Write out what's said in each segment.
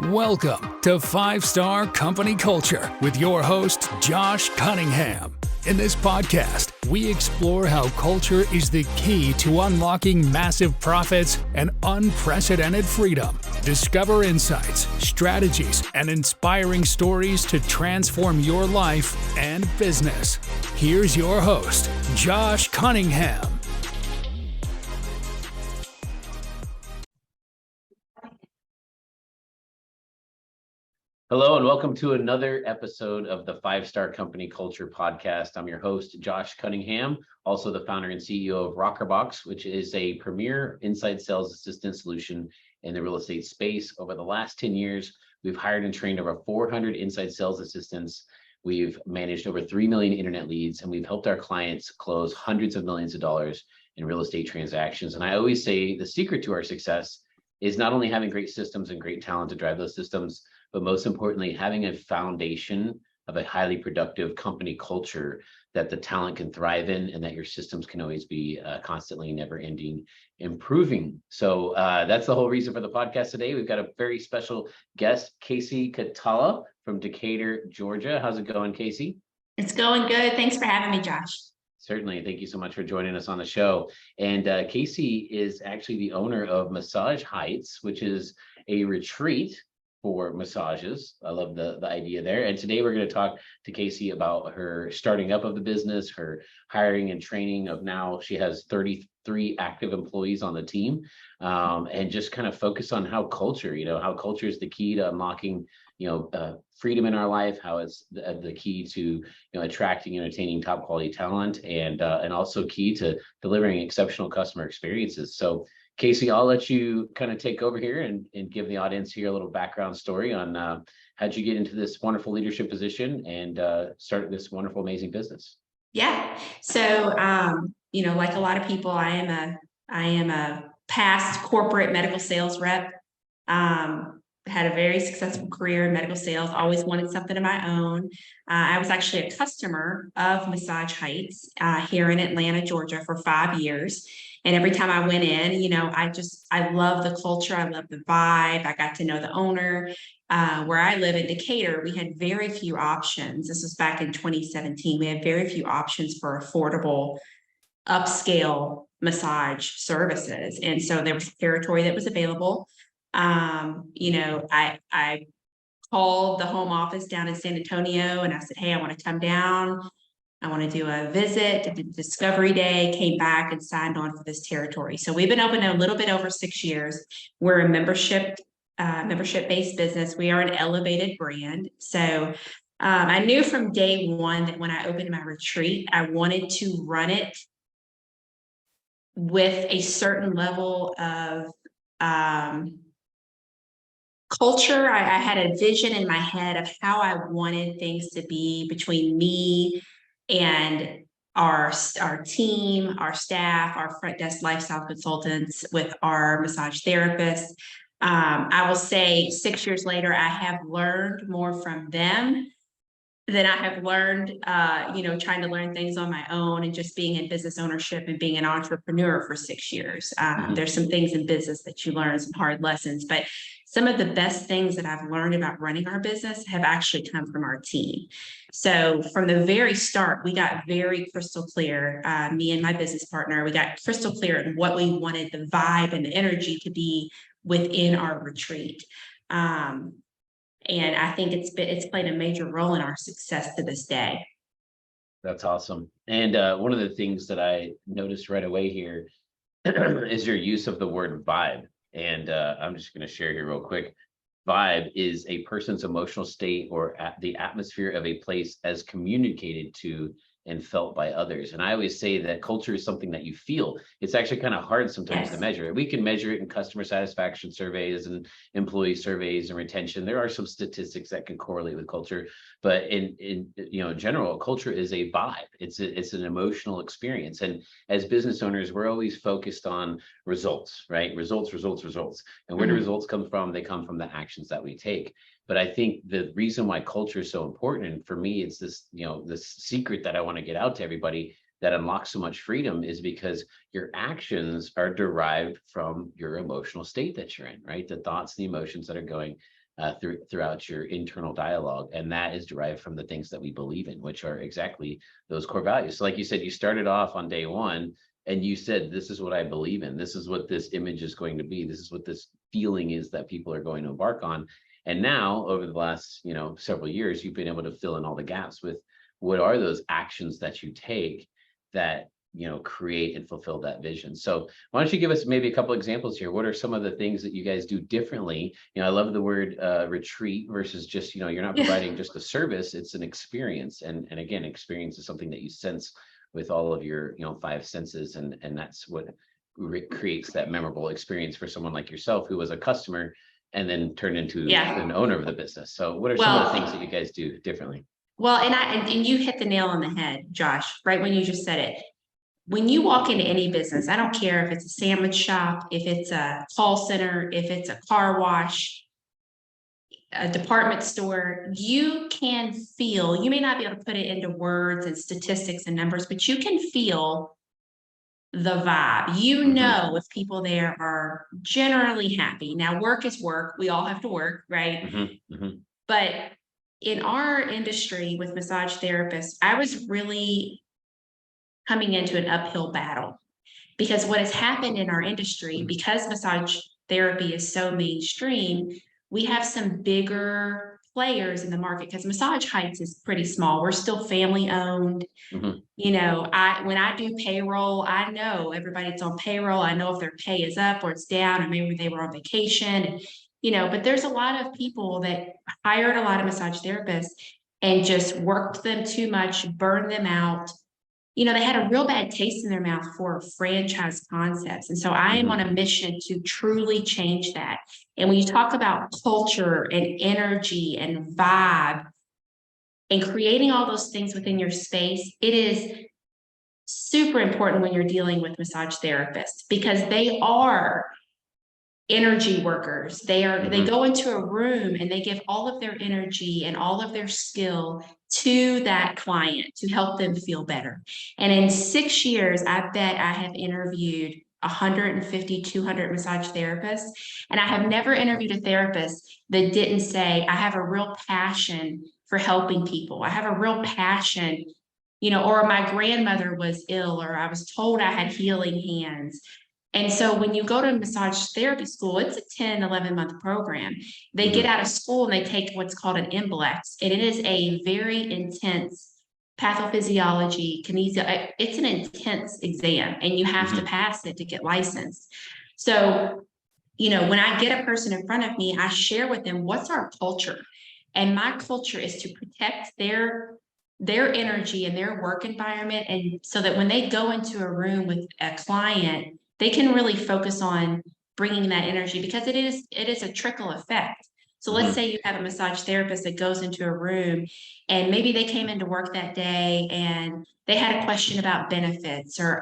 Welcome to 5-Star Company Culture with your host, Josh Cunningham. In this podcast, we explore how culture is the key to unlocking massive profits and unprecedented freedom. Discover insights, strategies, and inspiring stories to transform your life and business. Here's your host, Josh Cunningham. Hello and welcome to another episode of the 5-Star Company Culture Podcast. I'm your host, Josh Cunningham, also the founder and CEO of rokrbox, which is a premier inside sales assistant solution in the real estate space. Over the last 10 years, we've hired and trained over 400 inside sales assistants. We've managed over 3 million internet leads, and we've helped our clients close hundreds of millions of dollars in real estate transactions. And I always say the secret to our success is not only having great systems and great talent to drive those systems, but most importantly, having a foundation of a highly productive company culture that the talent can thrive in and that your systems can always be constantly never-ending improving. So that's the whole reason for the podcast today. We've got a very special guest, Kasey Kohtala from Decatur, Georgia. How's it going, Kasey? It's going good. Thanks for having me, Josh. Certainly. Thank you so much for joining us on the show. And Kasey is actually the owner of Massage Heights, which is a retreat for massages. I love the idea there. And today we're going to talk to Kasey about her starting up of the business, her hiring and training of now she has 33 active employees on the team, and just kind of focus on how culture is the key to unlocking, freedom in our life, how it's the key to, attracting and retaining top quality talent, and also key to delivering exceptional customer experiences. So Kasey, I'll let you kind of take over here and give the audience here a little background story on how'd you get into this wonderful leadership position and start this wonderful, amazing business. Yeah. So, like a lot of people, I am a past corporate medical sales rep. Had a very successful career in medical sales, always wanted something of my own. I was actually a customer of Massage Heights here in Atlanta, Georgia for 5 years. And every time I went in, I love the culture. I love the vibe. I got to know the owner. Where I live in Decatur, we had very few options. This was back in 2017. We had very few options for affordable, upscale massage services. And so there was a territory that was available. I called the home office down in San Antonio and I said, hey, I want to come down. I want to do a visit, did the discovery day, came back and signed on for this territory. So we've been open a little bit over 6 years. We're a membership-based business. We are an elevated brand. So I knew from day one that when I opened my retreat, I wanted to run it with a certain level of culture. I had a vision in my head of how I wanted things to be between me and our team, our staff, our front desk lifestyle consultants, with our massage therapists. I will say 6 years later, I have learned more from them than I have learned, trying to learn things on my own and just being in business ownership and being an entrepreneur for 6 years. There's some things in business that you learn, some hard lessons, but some of the best things that I've learned about running our business have actually come from our team. So from the very start, we got very crystal clear, me and my business partner, we got crystal clear on what we wanted the vibe and the energy to be within our retreat. And I think it's played a major role in our success to this day. That's awesome. And one of the things that I noticed right away here is your use of the word vibe. And I'm just going to share here real quick. Vibe is a person's emotional state or the atmosphere of a place as communicated to and felt by others. And I always say that culture is something that you feel. It's actually kind of hard sometimes to measure. We can measure it in customer satisfaction surveys and employee surveys and retention. There are some statistics that can correlate with culture, but in general, culture is a vibe. It's an emotional experience. And as business owners, we're always focused on results, right? Results. And where do results come from? They come from the actions that we take. But I think the reason why culture is so important, and for me, it's this secret that I want to get out to everybody that unlocks so much freedom, is because your actions are derived from your emotional state that you're in, right? The thoughts, the emotions that are going throughout your internal dialogue. And that is derived from the things that we believe in, which are exactly those core values. So like you said, you started off on day one and you said, this is what I believe in. This is what this image is going to be. This is what this feeling is that people are going to embark on. And now over the last, several years, you've been able to fill in all the gaps with what are those actions that you take that create and fulfill that vision. So why don't you give us maybe a couple examples here? What are some of the things that you guys do differently? I love the word retreat versus just, you're not providing just a service, it's an experience. And again, experience is something that you sense with all of your, 5 senses. And that's what creates that memorable experience for someone like yourself, who was a customer and then turned into an owner of the business. So what are some of the things that you guys do differently? Well, and you hit the nail on the head, Josh, right when you just said it. When you walk into any business, I don't care if it's a sandwich shop, if it's a call center, if it's a car wash, a department store, you can feel, you may not be able to put it into words and statistics and numbers, but you can feel the vibe. You know if people there are generally happy. Now, work is work. We all have to work, right? But in our industry with massage therapists, I was really coming into an uphill battle, because what has happened in our industry, because massage therapy is so mainstream, we have some bigger players in the market, because Massage Heights is pretty small. We're still family owned. When I do payroll, I know everybody that's on payroll. I know if their pay is up or it's down, or maybe they were on vacation, but there's a lot of people that hired a lot of massage therapists and just worked them too much, burned them out. They had a real bad taste in their mouth for franchise concepts. And so I am on a mission to truly change that. And when you talk about culture and energy and vibe and creating all those things within your space, it is super important when you're dealing with massage therapists, because they are energy workers. They go into a room and they give all of their energy and all of their skill to that client to help them feel better. And in 6 years, I bet I have interviewed 150, 200 massage therapists. And I have never interviewed a therapist that didn't say, I have a real passion for helping people. I have a real passion, or my grandmother was ill, or I was told I had healing hands. And so when you go to massage therapy school, it's a 10, 11-month program. They get out of school and they take what's called an MBLEX, and it is a very intense pathophysiology, kinesio. It's an intense exam, and you have to pass it to get licensed. So, when I get a person in front of me, I share with them what's our culture. And my culture is to protect their energy and their work environment. And so that when they go into a room with a client, they can really focus on bringing that energy, because it is a trickle effect. So let's say you have a massage therapist that goes into a room and maybe they came into work that day and they had a question about benefits, or,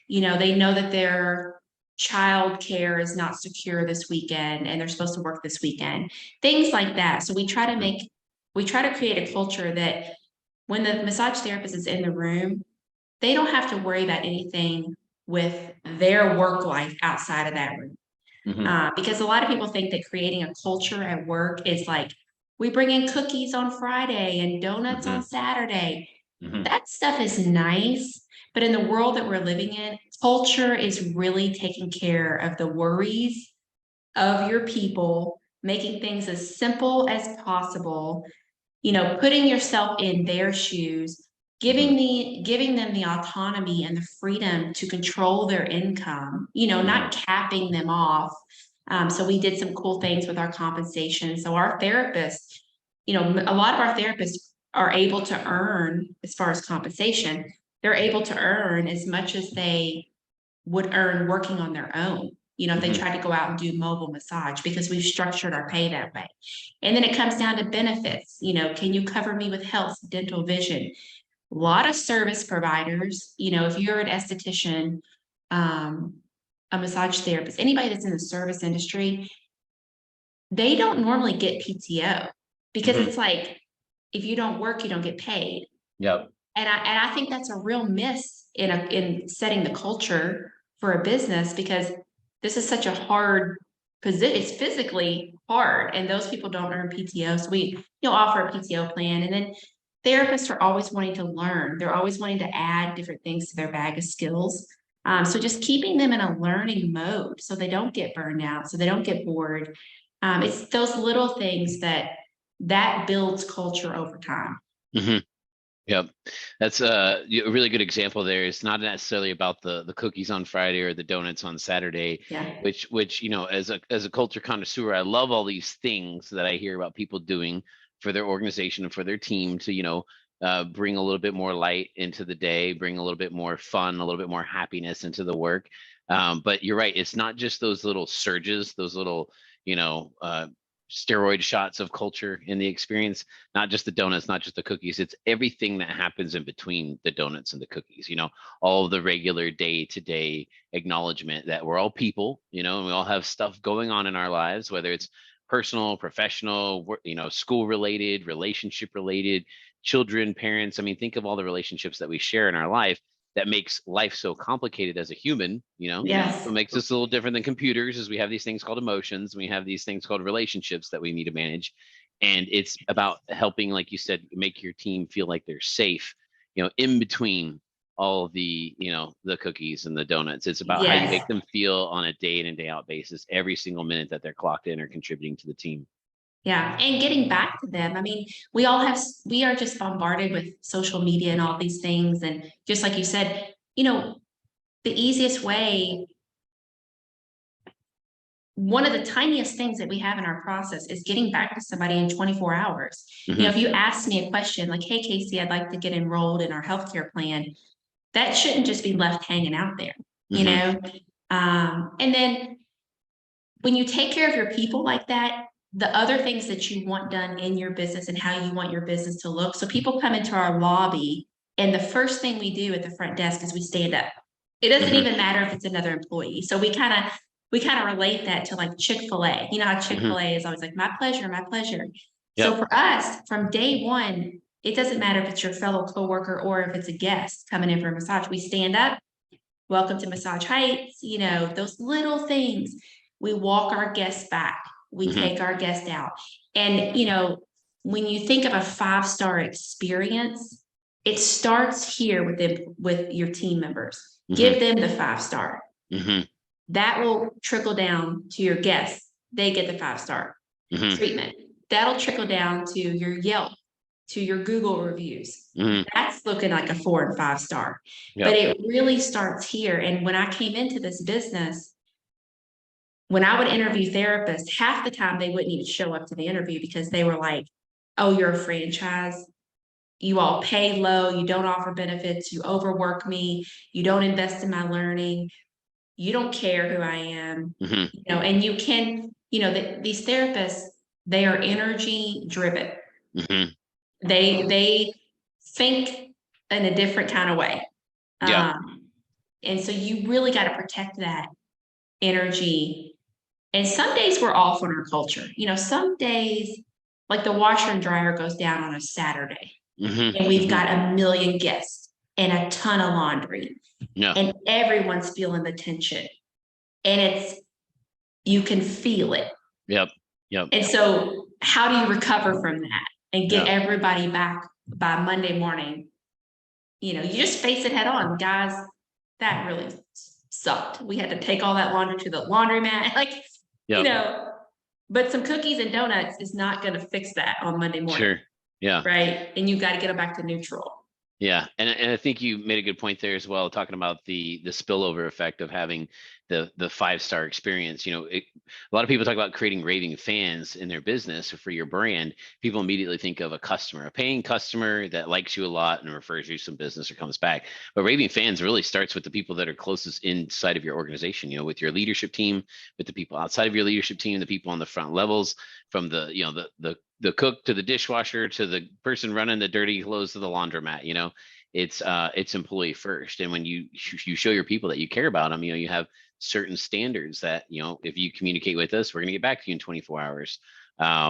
they know that their child care is not secure this weekend and they're supposed to work this weekend, things like that. So we try to create a culture that when the massage therapist is in the room, they don't have to worry about anything with their work life outside of that room. Because a lot of people think that creating a culture at work is like, we bring in cookies on Friday and donuts on Saturday. That stuff is nice. But in the world that we're living in, culture is really taking care of the worries of your people, making things as simple as possible, putting yourself in their shoes, giving them the autonomy and the freedom to control their income, not capping them off. So we did some cool things with our compensation. So our therapists, a lot of our therapists are able to earn, as far as compensation, they're able to earn as much as they would earn working on their own. If they try to go out and do mobile massage, because we've structured our pay that way. And then it comes down to benefits. Can you cover me with health, dental, vision? A lot of service providers, if you're an esthetician, a massage therapist, anybody that's in the service industry, they don't normally get PTO, because it's like, if you don't work, you don't get paid. Yep. And I think that's a real miss in setting the culture for a business, because this is such a hard it's physically hard, and those people don't earn PTO. So we, offer a PTO plan. And then therapists are always wanting to learn. They're always wanting to add different things to their bag of skills. So just keeping them in a learning mode so they don't get burned out, so they don't get bored. It's those little things that builds culture over time. Mm-hmm. Yep. That's a really good example there. It's not necessarily about the cookies on Friday or the donuts on Saturday, Yeah. which, as a culture connoisseur, I love all these things that I hear about people doing for their organization and for their team to, bring a little bit more light into the day, bring a little bit more fun, a little bit more happiness into the work. But you're right. It's not just those little surges, those little, steroid shots of culture in the experience, not just the donuts, not just the cookies. It's everything that happens in between the donuts and the cookies, all of the regular day-to-day acknowledgement that we're all people, and we all have stuff going on in our lives, whether it's personal, professional, school related, relationship related, children, parents. I mean, think of all the relationships that we share in our life that makes life so complicated as a human, Yes. What makes us a little different than computers is we have these things called emotions. We have these things called relationships that we need to manage. And it's about helping, like you said, make your team feel like they're safe, in between all of the, the cookies and the donuts. It's about how you make them feel on a day in and day out basis, every single minute that they're clocked in or contributing to the team. Yeah. And getting back to them. I mean, we are just bombarded with social media and all these things. And just like you said, the easiest way, one of the tiniest things that we have in our process is getting back to somebody in 24 hours. Mm-hmm. If you ask me a question like, hey, Kasey, I'd like to get enrolled in our healthcare plan, that shouldn't just be left hanging out there, and then when you take care of your people like that, the other things that you want done in your business and how you want your business to look. So people come into our lobby, and the first thing we do at the front desk is we stand up. It doesn't even matter if it's another employee. So we kind of relate that to like Chick-fil-A. You know how Chick-fil-A is always like, my pleasure, my pleasure. Yep. So for us, from day one, it doesn't matter if it's your fellow coworker or if it's a guest coming in for a massage. We stand up, welcome to Massage Heights, those little things. We walk our guests back. We take our guests out. And, when you think of a 5-star experience, it starts here with your team members. Give them the 5-star. That will trickle down to your guests. They get the 5-star treatment. That'll trickle down to your Yelp, to your Google reviews. That's looking like a 4 and 5-star. Yep. But it really starts here. And when I came into this business, when I would interview therapists, half the time they wouldn't even show up to the interview because they were like, oh, you're a franchise. You all pay low. You don't offer benefits. You overwork me. You don't invest in my learning. You don't care who I am. And you can, these therapists, they are energy driven. They think in a different kind of way. And so you really got to protect that energy. And some days we're off on our culture. Some days, like the washer and dryer goes down on a Saturday, and we've got a million guests and a ton of laundry, and everyone's feeling the tension, and you can feel it. Yep. And so how do you recover from that and get everybody back by Monday morning? You just face it head on, guys. That really sucked. We had to take all that laundry to the laundromat. But some cookies and donuts is not going to fix that on Monday morning. Sure. Yeah. Right. And you got to get them back to neutral. Yeah. And I think you made a good point there as well, talking about the spillover effect of having the 5-star experience. A lot of people talk about creating raving fans in their business or for your brand. People immediately think of a customer, a paying customer that likes you a lot and refers you some business or comes back. But raving fans really starts with the people that are closest inside of your organization, with your leadership team, with the people outside of your leadership team, the people on the front levels, from the cook to the dishwasher to the person running the dirty clothes to the laundromat. It's employee first. And when you show your people that you care about them, you have certain standards that, if you communicate with us, we're going to get back to you in 24 hours.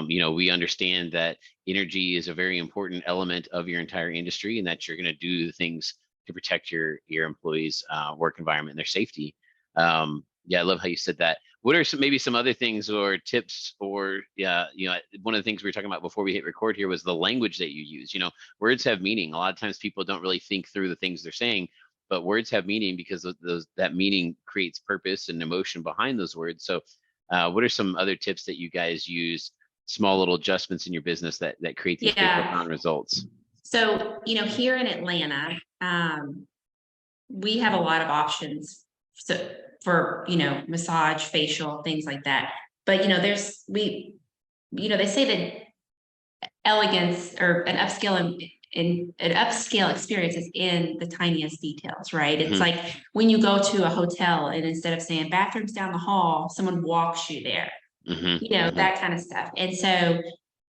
We understand that energy is a very important element of your entire industry, and that you're going to do things to protect your employees' work environment and their safety. I love how you said that. what are maybe some other things or tips, or one of the things we were talking about before we hit record here was the language that you use. Words have meaning. A lot of times people don't really think through the things they're saying, but words have meaning because that meaning creates purpose and emotion behind those words. So what are some other tips that you guys use, small little adjustments in your business that create these big profound results? So, here in Atlanta, we have a lot of options for massage, facial, things like that. But, they say that elegance or an upscale experience is in the tiniest details, right? It's like when you go to a hotel and instead of saying bathrooms down the hall, someone walks you there, that kind of stuff. And so,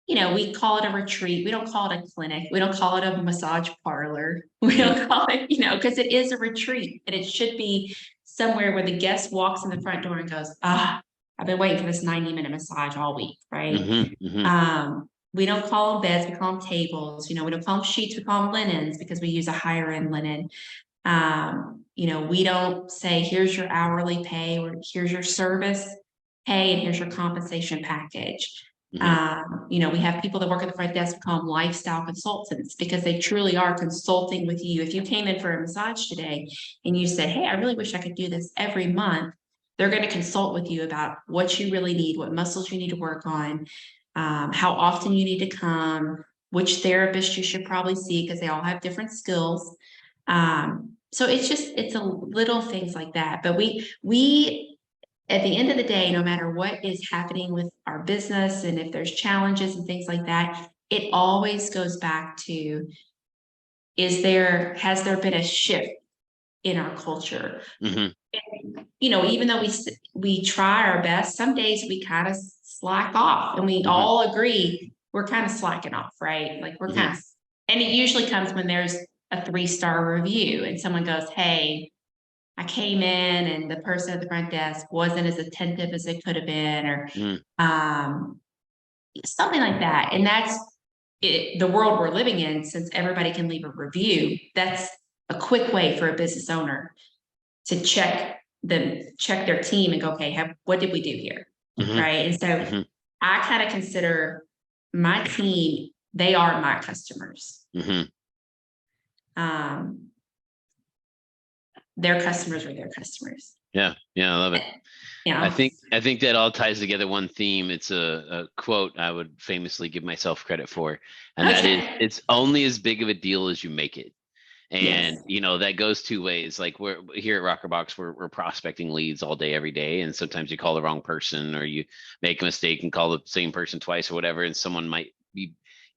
we call it a retreat. We don't call it a clinic. We don't call it a massage parlor. We don't call it, because it is a retreat, and it should be somewhere where the guest walks in the front door and goes, I've been waiting for this 90-minute massage all week, right? We don't call them beds, we call them tables. We don't call them sheets, we call them linens because we use a higher end linen. We don't say, here's your hourly pay, or here's your service pay, and here's your compensation package. We have people that work at the front desk, we call them lifestyle consultants, because they truly are consulting with you. If you came in for a massage today and you said, hey, I really wish I could do this every month, they're going to consult with you about what you really need, what muscles you need to work on, how often you need to come, which therapist you should probably see, because they all have different skills. So it's a little things like that. But we at the end of the day, no matter what is happening with our business, and if there's challenges and things like that, it always goes back to, has there been a shift in our culture? And, even though we try our best, some days we kind of slack off, and we all agree we're kind of slacking off, right? Like we're kind of, and it usually comes when there's a 3-star review and someone goes, hey, I came in and the person at the front desk wasn't as attentive as it could have been, or something like that. And that's the world we're living in, since everybody can leave a review. That's a quick way for a business owner to check their team and go, okay, what did we do here? Right. And so I kind of consider my team, they are my customers. Their customers are their customers. Yeah, I love it. I think that all ties together one theme. It's a quote I would famously give myself credit for, and that is, it's only as big of a deal as you make it. And that goes two ways. Like we're here at rokrbox, we're prospecting leads all day, every day, and sometimes you call the wrong person, or you make a mistake and call the same person twice or whatever, and someone might be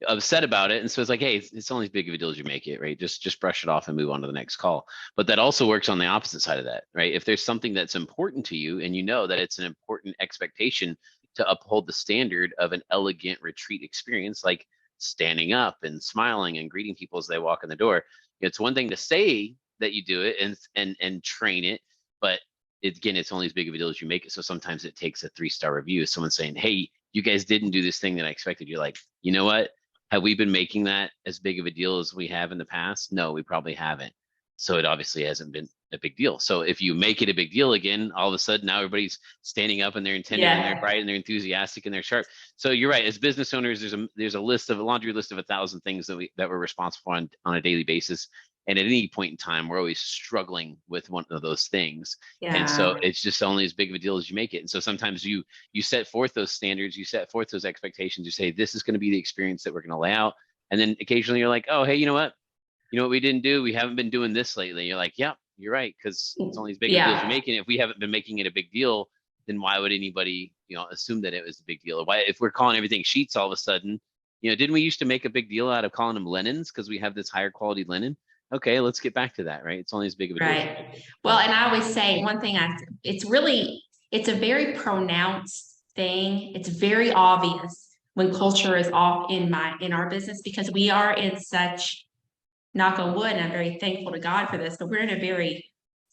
upset about it. And so it's like, hey, it's only as big of a deal as you make it, right? Just brush it off and move on to the next call. But that also works on the opposite side of that, right? If there's something that's important to you, and that it's an important expectation to uphold the standard of an elegant retreat experience, like standing up and smiling and greeting people as they walk in the door. It's one thing to say that you do it and train it, but it's only as big of a deal as you make it. So sometimes it takes a 3-star review, someone saying, hey, you guys didn't do this thing that I expected. You're like, you know what? Have we been making that as big of a deal as we have in the past? No, we probably haven't. So it obviously hasn't been a big deal. So if you make it a big deal again, all of a sudden now everybody's standing up and they're intended and they're bright and they're enthusiastic and they're sharp. So you're right. As business owners, there's a laundry list of 1,000 things that we're responsible on a daily basis. And at any point in time, we're always struggling with one of those things. And so it's just only as big of a deal as you make it. And so sometimes you set forth those standards, you set forth those expectations, you say, this is going to be the experience that we're going to lay out. And then occasionally you're like, oh, hey, you know what we didn't do? We haven't been doing this lately. You're like, yeah, you're right. Because it's only as big a deal as you're making it. If we haven't been making it a big deal, then why would anybody, assume that it was a big deal? Why, if we're calling everything sheets all of a sudden, didn't we used to make a big deal out of calling them linens because we have this higher quality linen? Okay, let's get back to that, right? It's only as big of a deal. Right. Well, and I always say one thing, it's a very pronounced thing. It's very obvious when culture is off in our business, because we are in such, knock on wood, and I'm very thankful to God for this, but we're in a very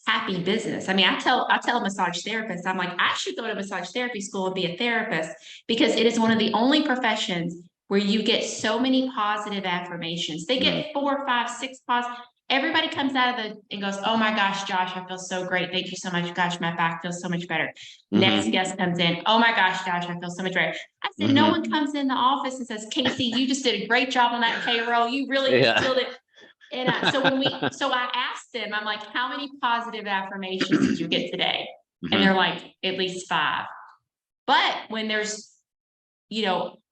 happy business. I mean, I tell massage therapists, I'm like, I should go to massage therapy school and be a therapist, because it is one of the only professions where you get so many positive affirmations. They get 4, 5, 6 positive. everybody comes out of and goes, oh my gosh, Josh, I feel so great. Thank you so much. Gosh, my back feels so much better. Next guest comes in. Oh my gosh, Josh, I feel so much better. I said, no one comes in the office and says, Kasey, you just did a great job on that payroll. You really killed it. And so I asked them, I'm like, how many positive affirmations did you get today? And they're like, at least 5. But when there's,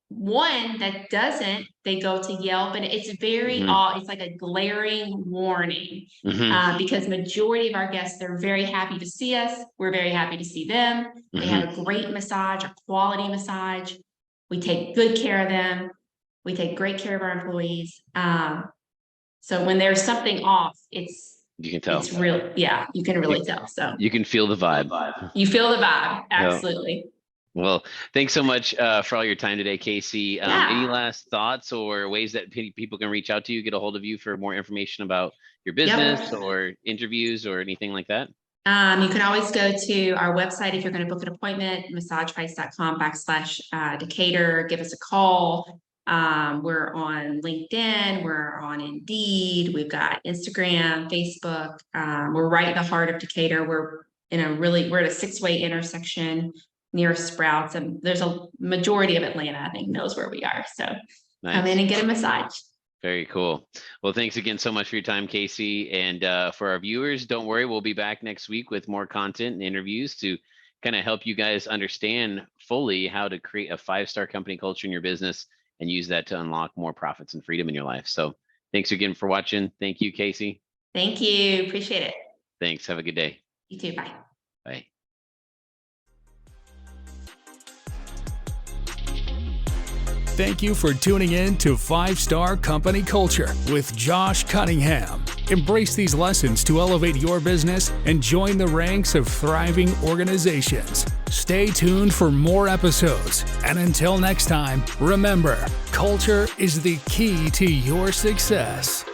one that doesn't, they go to Yelp, and it's very, it's like a glaring warning, because majority of our guests, they're very happy to see us. We're very happy to see them. They have a great massage, a quality massage. We take good care of them. We take great care of our employees. So when there's something off, you can tell. It's real. Yeah, you can really tell. So you can feel the vibe. You feel the vibe. Absolutely. Well, thanks so much for all your time today, Kasey. Any last thoughts or ways that people can reach out to you, get a hold of you for more information about your business or interviews or anything like that? You can always go to our website if you're going to book an appointment, massageprice.com/Decatur. Give us a call. We're on LinkedIn. We're on Indeed. We've got Instagram, Facebook. We're right in the heart of Decatur. We're at a 6-way intersection near Sprouts, and there's a majority of Atlanta, I think, knows where we are. So come in and get a massage. Very cool. Well, thanks again so much for your time, Kasey. And for our viewers, don't worry, we'll be back next week with more content and interviews to kind of help you guys understand fully how to create a 5-star company culture in your business and use that to unlock more profits and freedom in your life. So thanks again for watching. Thank you, Kasey. Thank you. Appreciate it. Thanks. Have a good day. You too. Bye. Bye. Thank you for tuning in to 5-Star Company Culture with Josh Cunningham. Embrace these lessons to elevate your business and join the ranks of thriving organizations. Stay tuned for more episodes. And until next time, remember, culture is the key to your success.